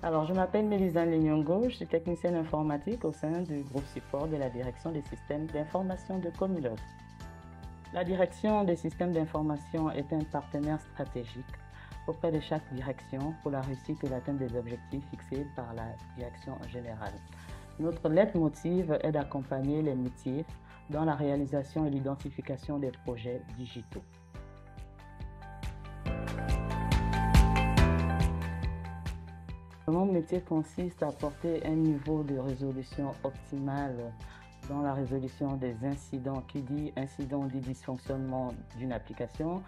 Alors, je m'appelle Mélisane Lenyongo, je suis technicienne informatique au sein du groupe support de la direction des systèmes d'information de Comilog. La direction des systèmes d'information est un partenaire stratégique auprès de chaque direction pour la réussite et l'atteinte des objectifs fixés par la direction en général. Notre leitmotiv est d'accompagner les métiers dans la réalisation et l'identification des projets digitaux. Mon métier consiste à apporter un niveau de résolution optimal dans la résolution des incidents. Qui dit incident dit dysfonctionnement d'une application,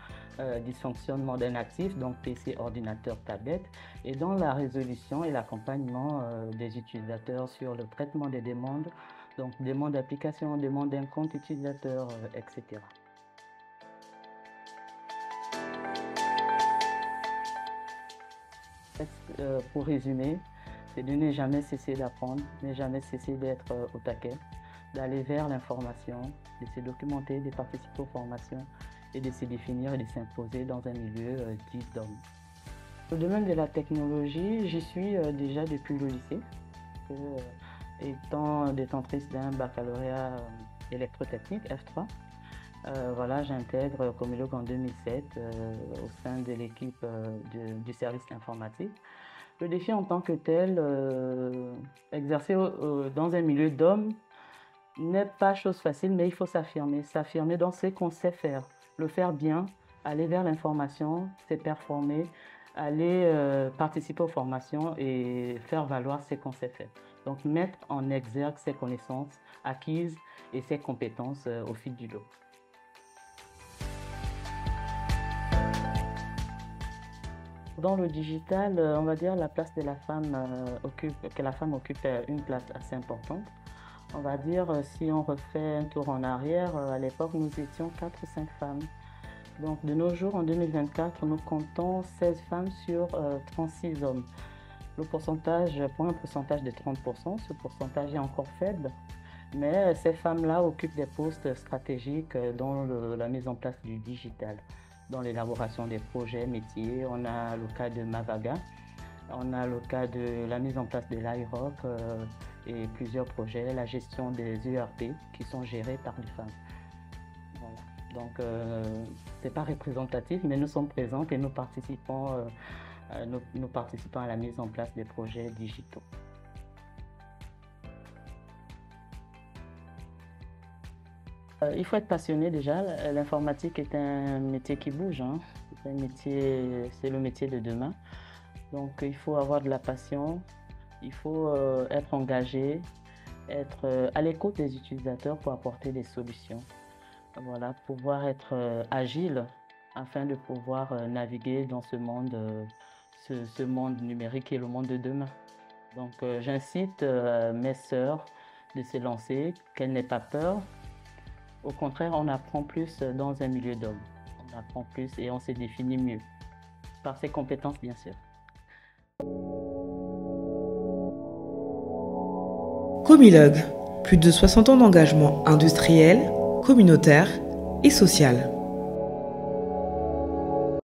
dysfonctionnement d'un actif, donc PC, ordinateur, tablette, et dans la résolution et l'accompagnement des utilisateurs sur le traitement des demandes, donc demande d'application, demande d'un compte utilisateur, etc. Pour résumer, c'est de ne jamais cesser d'apprendre, ne jamais cesser d'être au taquet, d'aller vers l'information, de se documenter, de participer aux formations et de se définir et de s'imposer dans un milieu dit d'hommes. Le domaine de la technologie, j'y suis déjà depuis le lycée, étant détentrice d'un baccalauréat électrotechnique F3. Voilà, j'intègre Comilog en 2007 au sein de l'équipe du service informatique. Le défi en tant que tel, exercer dans un milieu d'hommes n'est pas chose facile, mais il faut s'affirmer dans ce qu'on sait faire, le faire bien, aller vers l'information, se performer, aller participer aux formations et faire valoir ce qu'on sait faire. Donc mettre en exergue ses connaissances acquises et ses compétences au fil du lot. Dans le digital, on va dire la place de la femme occupe une place assez importante. On va dire, si on refait un tour en arrière, à l'époque, nous étions 4 ou 5 femmes. Donc, de nos jours, en 2024, nous comptons 16 femmes sur 36 hommes. Le pourcentage, pour un pourcentage de 30%, ce pourcentage est encore faible. Mais ces femmes-là occupent des postes stratégiques dans la mise en place du digital, dans l'élaboration des projets métiers. On a le cas de Mavaga, on a le cas de la mise en place de l'IROC et plusieurs projets, la gestion des ERP qui sont gérés par les femmes. Voilà. Donc, ce n'est pas représentatif, mais nous sommes présentes et nous participons à la mise en place des projets digitaux. Il faut être passionné déjà. L'informatique est un métier qui bouge, hein. C'est le métier de demain. Donc il faut avoir de la passion, il faut être engagé, être à l'écoute des utilisateurs pour apporter des solutions. Voilà, pouvoir être agile afin de pouvoir naviguer dans ce monde numérique et le monde de demain. Donc j'incite mes sœurs de se lancer, qu'elles n'aient pas peur. Au contraire, on apprend plus dans un milieu d'hommes. On apprend plus et on se définit mieux, par ses compétences bien sûr. Comilog, plus de 60 ans d'engagement industriel, communautaire et social.